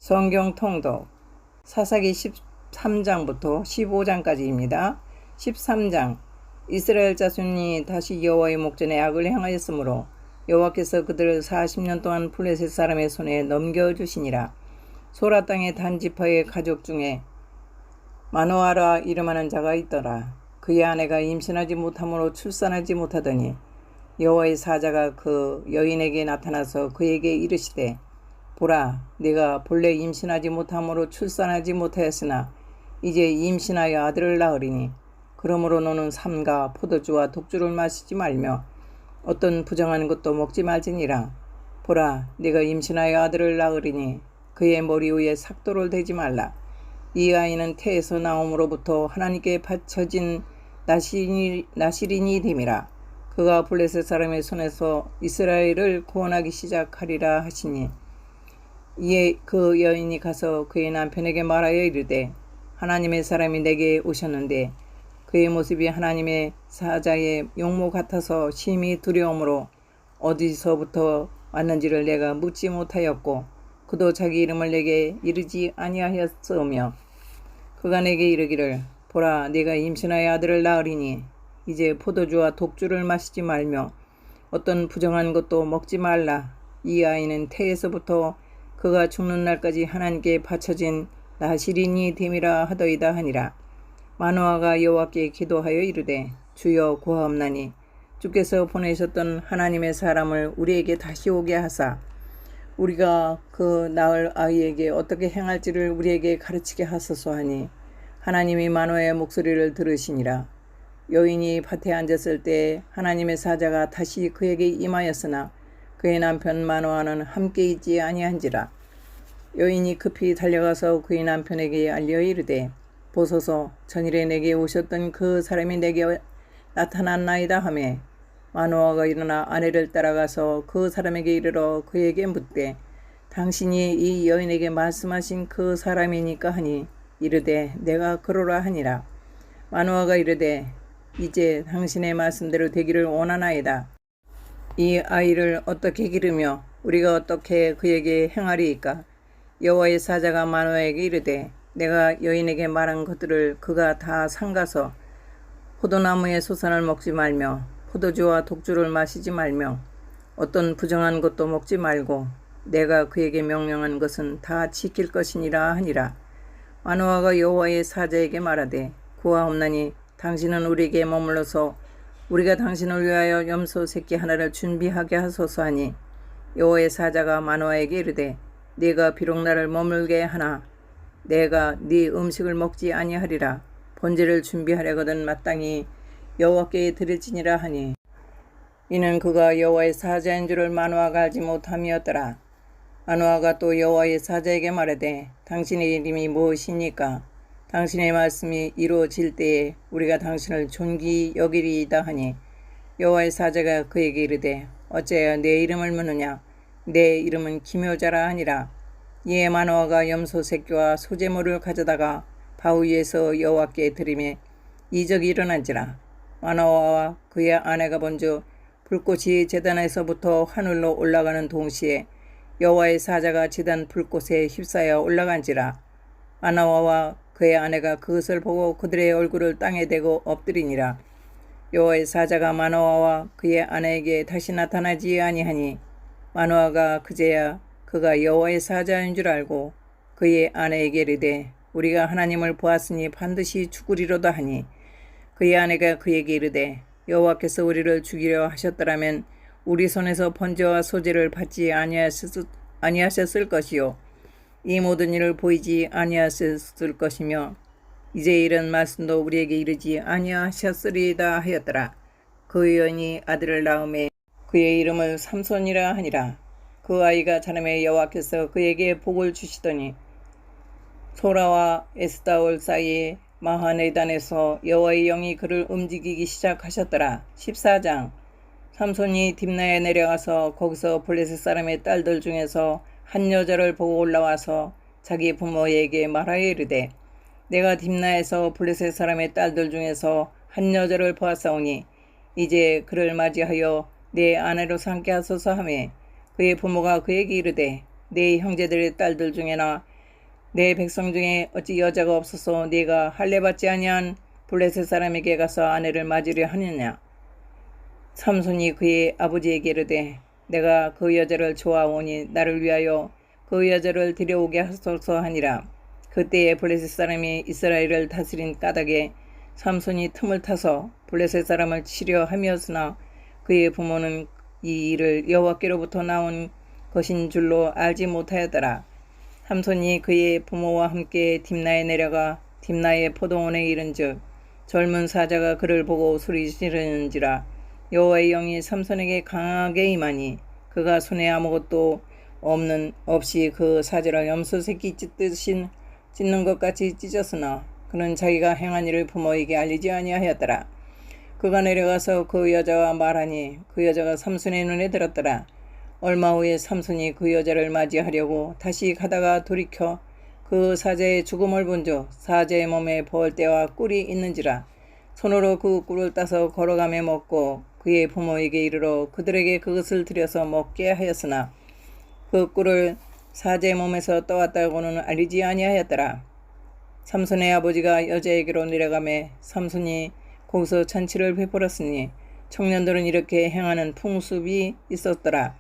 성경 통독 사사기 13장부터 15장까지입니다. 13장 이스라엘 자손이 다시 여호와의 목전에 악을 행하였으므로 여호와께서 그들을 40년 동안 블레셋 사람의 손에 넘겨주시니라. 소라 땅의 단지파의 가족 중에 마노아라 이름하는 자가 있더라. 그의 아내가 임신하지 못함으로 출산하지 못하더니 여호와의 사자가 그 여인에게 나타나서 그에게 이르시되 보라, 네가 본래 임신하지 못함으로 출산하지 못하였으나 이제 임신하여 아들을 낳으리니 그러므로 너는 삼가 포도주와 독주를 마시지 말며 어떤 부정한 것도 먹지 말지니라. 보라, 네가 임신하여 아들을 낳으리니 그의 머리 위에 삭도를 대지 말라. 이 아이는 태에서 나옴으로부터 하나님께 바쳐진 나시린이 됨이라. 그가 블레셋 사람의 손에서 이스라엘을 구원하기 시작하리라 하시니 이에 그 여인이 가서 그의 남편에게 말하여 이르되 하나님의 사람이 내게 오셨는데 그의 모습이 하나님의 사자의 용모 같아서 심히 두려움으로 어디서부터 왔는지를 내가 묻지 못하였고 그도 자기 이름을 내게 이르지 아니하였으며 그가 내게 이르기를 보라, 네가 임신하여 아들을 낳으리니 이제 포도주와 독주를 마시지 말며 어떤 부정한 것도 먹지 말라. 이 아이는 태에서부터 그가 죽는 날까지 하나님께 바쳐진 나시린이 됨이라 하더이다 하니라. 마노아가 여호와께 기도하여 이르되 주여 구하옵나니 주께서 보내셨던 하나님의 사람을 우리에게 다시 오게 하사 우리가 그 낳을 아이에게 어떻게 행할지를 우리에게 가르치게 하소서 하니 하나님이 마노아의 목소리를 들으시니라. 여인이 밭에 앉았을 때 하나님의 사자가 다시 그에게 임하였으나 그의 남편 마노아는 함께 있지 아니한지라. 여인이 급히 달려가서 그의 남편에게 알려 이르되 보소서, 전일에 내게 오셨던 그 사람이 내게 나타났나이다 하매 마노아가 일어나 아내를 따라가서 그 사람에게 이르러 그에게 묻되 당신이 이 여인에게 말씀하신 그 사람이니까 하니 이르되 내가 그러라 하니라. 마노아가 이르되 이제 당신의 말씀대로 되기를 원하나이다. 이 아이를 어떻게 기르며 우리가 어떻게 그에게 행하리이까? 여호와의 사자가 마노아에게 이르되 내가 여인에게 말한 것들을 그가 다 삼가서 포도나무의 소산을 먹지 말며 포도주와 독주를 마시지 말며 어떤 부정한 것도 먹지 말고 내가 그에게 명령한 것은 다 지킬 것이니라 하니라. 마노아가 여호와의 사자에게 말하되 구하옵나니 당신은 우리에게 머물러서 우리가 당신을 위하여 염소 새끼 하나를 준비하게 하소서 하니 여호와의 사자가 마노아에게 이르되 네가 비록 나를 머물게 하나 내가 네 음식을 먹지 아니하리라. 번제를 준비하려거든 마땅히 여호와께 드릴지니라 하니 이는 그가 여호와의 사자인 줄을 마노아가 알지 못함이었더라. 마노아가 또 여호와의 사자에게 말하되 당신의 이름이 무엇이니까? 당신의 말씀이 이루어질 때에 우리가 당신을 존귀 여기리이다 하니 여호와의 사자가 그에게 이르되 어찌하여 내 이름을 묻느냐? 내 이름은 기묘자라 하니라. 이에 마노아가 염소 새끼와 소제물을 가져다가 바위 위에서 여호와께 드리매 이적이 일어난지라. 마노아와 그의 아내가 본즉 불꽃이 제단에서부터 하늘로 올라가는 동시에 여호와의 사자가 제단 불꽃에 휩싸여 올라간지라. 마노아와 그의 아내가 그것을 보고 그들의 얼굴을 땅에 대고 엎드리니라. 여호와의 사자가 마노아와 그의 아내에게 다시 나타나지 아니하니 마노아가 그제야 그가 여호와의 사자인 줄 알고 그의 아내에게 이르되 우리가 하나님을 보았으니 반드시 죽으리로다 하니 그의 아내가 그에게 이르되 여호와께서 우리를 죽이려 하셨더라면 우리 손에서 번제와 소제를 받지 아니하셨을 것이요 이 모든 일을 보이지 아니하셨을 것이며 이제 이런 말씀도 우리에게 이르지 아니하셨으리이다 하였더라. 그 여인이 아들을 낳음에 그의 이름을 삼손이라 하니라. 그 아이가 자라매 여호와께서 그에게 복을 주시더니 소라와 에스다올 사이에 마하네단에서 여호와의 영이 그를 움직이기 시작하셨더라. 14장 삼손이 딥나에 내려가서 거기서 블레셋 사람의 딸들 중에서 한 여자를 보고 올라와서 자기 부모에게 말하여 이르되 내가 딥나에서 블레셋 사람의 딸들 중에서 한 여자를 보았사오니 이제 그를 맞이하여 내 아내로 삼게 하소서 하매 그의 부모가 그에게 이르되 네 형제들의 딸들 중에나 내 백성 중에 어찌 여자가 없어서 네가 할례받지 아니한 블레셋 사람에게 가서 아내를 맞으려 하느냐. 삼손이 그의 아버지에게 이르되 내가 그 여자를 좋아하오니 나를 위하여 그 여자를 데려오게 하소서 하니라. 그때에 블레셋 사람이 이스라엘을 다스린 까닭에 삼손이 틈을 타서 블레셋 사람을 치려 함이었으나 그의 부모는 이 일을 여호와께로부터 나온 것인 줄로 알지 못하였더라. 삼손이 그의 부모와 함께 딥나에 내려가 딥나의 포도원에 이른즉 젊은 사자가 그를 보고 소리 지르는지라. 여호와의 영이 삼손에게 강하게 임하니 그가 손에 아무것도 없이 그 사자를 염소 새끼 찢는 것 같이 찢었으나 그는 자기가 행한 일을 부모에게 알리지 아니하였더라. 그가 내려가서 그 여자와 말하니 그 여자가 삼손의 눈에 들었더라. 얼마 후에 삼손이 그 여자를 맞이하려고 다시 가다가 돌이켜 그 사자의 죽음을 본즉 사자의 몸에 벌떼와 꿀이 있는지라. 손으로 그 꿀을 따서 걸어가며 먹고 그의 부모에게 이르러 그들에게 그것을 들여서 먹게 하였으나 그 꿀을 사자의 몸에서 떠왔다고는 알리지 아니하였더라. 삼손의 아버지가 여자에게로 내려가매 삼손이 거기서 잔치를 베풀었으니 청년들은 이렇게 행하는 풍습이 있었더라.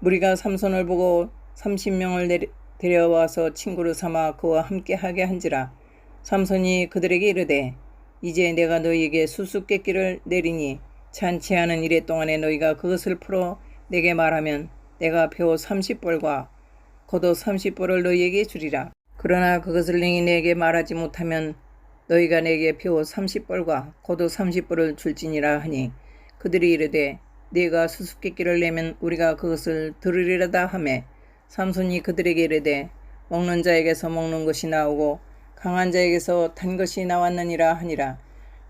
무리가 삼손을 보고 30명을 데려와서 친구로 삼아 그와 함께 하게 한지라. 삼손이 그들에게 이르되 이제 내가 너희에게 수수께끼를 내리니 잔치하는 이래 동안에 너희가 그것을 풀어 내게 말하면 내가 표 30벌과 겉옷 30벌을 너희에게 주리라. 그러나 그것을 능히 내게 말하지 못하면 너희가 내게 표 30벌과 겉옷 30벌을 줄지니라 하니 그들이 이르되 네가 수수께끼를 내면 우리가 그것을 들으리라다 하매 삼손이 그들에게 이르되 먹는 자에게서 먹는 것이 나오고 강한 자에게서 탄 것이 나왔느니라 하니라.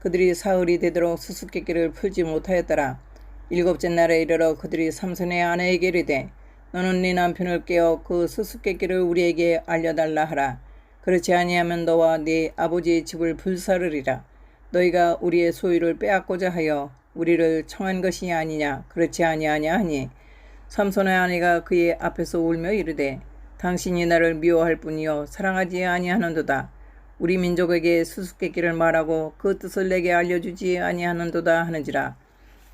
그들이 사흘이 되도록 수수께끼를 풀지 못하였더라. 일곱째 날에 이르러 그들이 삼손의 아내에게 이르되 너는 네 남편을 깨어 그 수수께끼를 우리에게 알려달라 하라. 그렇지 아니하면 너와 네 아버지의 집을 불사르리라. 너희가 우리의 소유를 빼앗고자 하여 우리를 청한 것이 아니냐. 그렇지 아니하냐 하니 삼손의 아내가 그의 앞에서 울며 이르되 당신이 나를 미워할 뿐이요 사랑하지 아니하는도다. 우리 민족에게 수수께끼를 말하고 그 뜻을 내게 알려주지 아니하는도다 하는지라.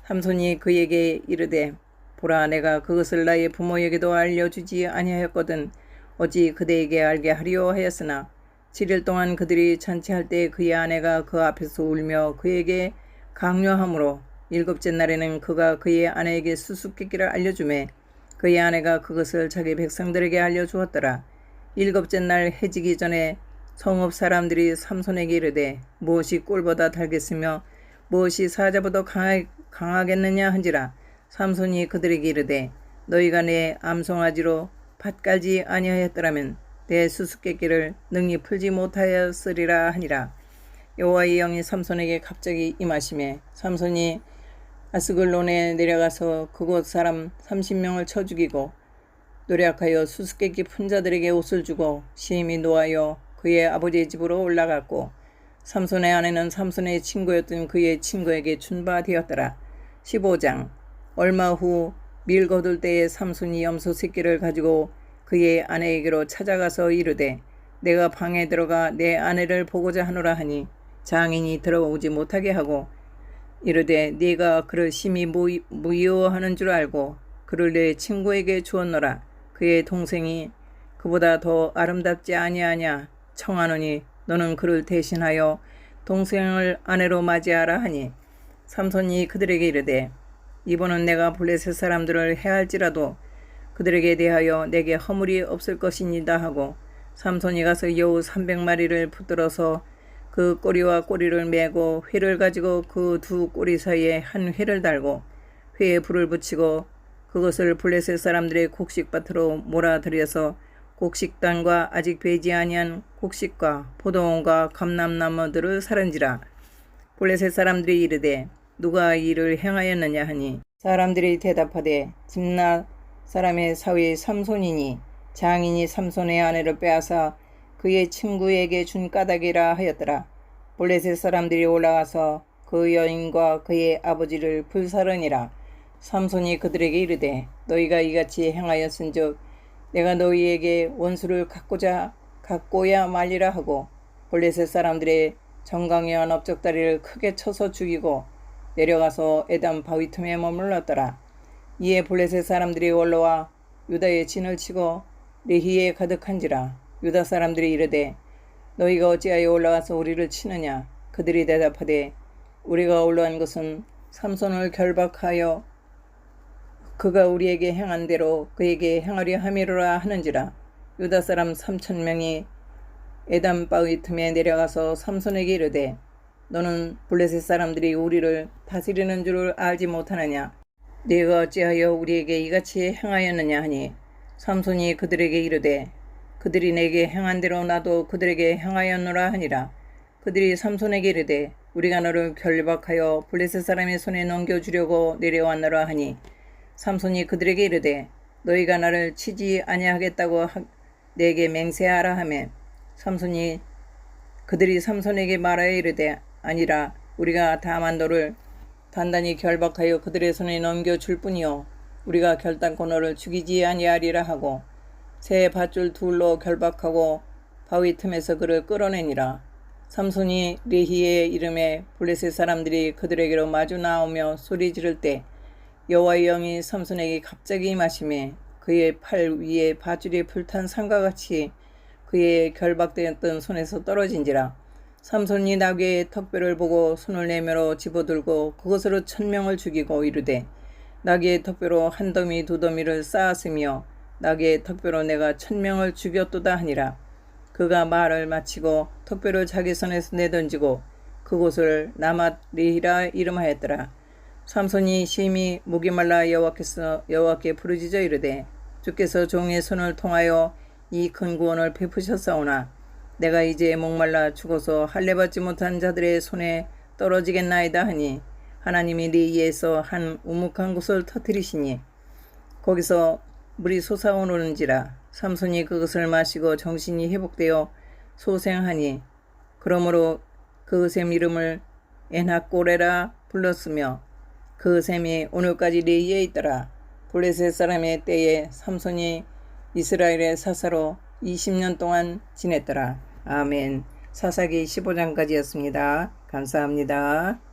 삼손이 그에게 이르되 보라 내가 그것을 나의 부모에게도 알려주지 아니하였거든 어찌 그대에게 알게 하리오 하였으나 7일 동안 그들이 잔치할 때 그의 아내가 그 앞에서 울며 그에게 강요하므로 일곱째 날에는 그가 그의 아내에게 수수께끼를 알려주매 그의 아내가 그것을 자기 백성들에게 알려주었더라. 일곱째 날 해지기 전에 성읍 사람들이 삼손에게 이르되 무엇이 꿀보다 달겠으며 무엇이 사자보다 강하겠느냐 한지라. 삼손이 그들에게 이르되 너희가 내 암송아지로 밭 깔지 아니하였더라면 내 수수께끼를 능히 풀지 못하였으리라 하니라. 여호와의 영이 삼손에게 갑자기 임하시매 삼손이 아스글론에 내려가서 그곳 사람 30명을 쳐 죽이고 노력하여 수수께끼 푼 자들에게 옷을 주고 심히 노하여 그의 아버지의 집으로 올라갔고 삼손의 아내는 삼손의 친구였던 그의 친구에게 준 바 되었더라. 15장. 얼마 후 밀 거둘 때에 삼손이 염소 새끼를 가지고 그의 아내에게로 찾아가서 이르되 내가 방에 들어가 내 아내를 보고자 하노라 하니 장인이 들어오지 못하게 하고 이르되 네가 그를 심히 미워하는 줄 알고 그를 내 친구에게 주었노라. 그의 동생이 그보다 더 아름답지 아니하냐 청하노니 너는 그를 대신하여 동생을 아내로 맞이하라 하니 삼손이 그들에게 이르되 이번은 내가 블레셋 사람들을 해할지라도 그들에게 대하여 내게 허물이 없을 것이니다 하고 삼손이 가서 여우 300마리를 붙들어서 그 꼬리와 꼬리를 메고 회를 가지고 그 두 꼬리 사이에 한 회를 달고 회에 불을 붙이고 그것을 블레셋 사람들의 곡식밭으로 몰아들여서 곡식단과 아직 배지 아니한 곡식과 포도원과 감람나무들을 사른지라. 블레셋 사람들이 이르되 누가 이 일을 행하였느냐 하니 사람들이 대답하되 딥나 사람의 사위 삼손이니 장인이 삼손의 아내를 빼앗아 그의 친구에게 준 까닭이라 하였더라. 블레셋 사람들이 올라가서 그 여인과 그의 아버지를 불사르니라. 삼손이 그들에게 이르되 너희가 이같이 행하였은즉 내가 너희에게 원수를 갖고자 갖고야 말리라 하고 블레셋 사람들의 정강이한 업적다리를 크게 쳐서 죽이고 내려가서 에담 바위 틈에 머물렀더라. 이에 블레셋 사람들이 올라와 유다의 진을 치고 레히에 가득한지라. 유다 사람들이 이르되 너희가 어찌하여 올라가서 우리를 치느냐. 그들이 대답하되 우리가 올라간 것은 삼손을 결박하여 그가 우리에게 행한 대로 그에게 행하려 함이로라 하는지라. 유다 사람 3,000명이 에담 바위 틈에 내려가서 삼손에게 이르되 너는 블레셋 사람들이 우리를 다스리는 줄을 알지 못하느냐. 네가 어찌하여 우리에게 이같이 행하였느냐 하니 삼손이 그들에게 이르되 그들이 내게 행한 대로 나도 그들에게 행하였노라 하니라. 그들이 삼손에게 이르되 우리가 너를 결박하여 블레셋 사람의 손에 넘겨주려고 내려왔노라 하니 삼손이 그들에게 이르되 너희가 나를 치지 아니하겠다고 내게 맹세하라 하매 그들이 삼손에게 말하여 이르되 아니라 우리가 다만 너를 단단히 결박하여 그들의 손에 넘겨줄 뿐이요 우리가 결단코 너를 죽이지 아니하리라 하고 새 밧줄 둘로 결박하고 바위 틈에서 그를 끌어내니라. 삼손이 레히의 이름에 블레셋 사람들이 그들에게로 마주 나오며 소리 지를 때 여호와의 영이 삼손에게 갑자기 임하시매 그의 팔 위에 밧줄이 불탄 상과 같이 그의 결박되었던 손에서 떨어진지라. 삼손이 나귀의 턱뼈를 보고 손을 내밀어 집어들고 그것으로 1,000명을 죽이고 이르되 나귀의 턱뼈로 한 더미 두 더미를 쌓았으며 나귀의 턱뼈로 내가 1,000명을 죽였도다 하니라. 그가 말을 마치고 턱뼈를 자기 손에서 내던지고 그곳을 나맛 레히라 이름하였더라. 삼손이 심히 목이 말라 여호와께 부르짖어 이르되 주께서 종의 손을 통하여 이 큰 구원을 베푸셨사오나 내가 이제 목말라 죽어서 할례받지 못한 자들의 손에 떨어지겠나이다 하니 하나님이 레히에서 한 우묵한 곳을 터뜨리시니 거기서 물이 솟아오르는지라. 삼손이 그것을 마시고 정신이 회복되어 소생하니 그러므로 그 샘 이름을 엔하꼬레라 불렀으며 그 샘이 오늘까지 레히에 있더라. 블레셋 사람의 때에 삼손이 이스라엘의 사사로 20년 동안 지냈더라. 아멘. 사사기 15장까지였습니다. 감사합니다.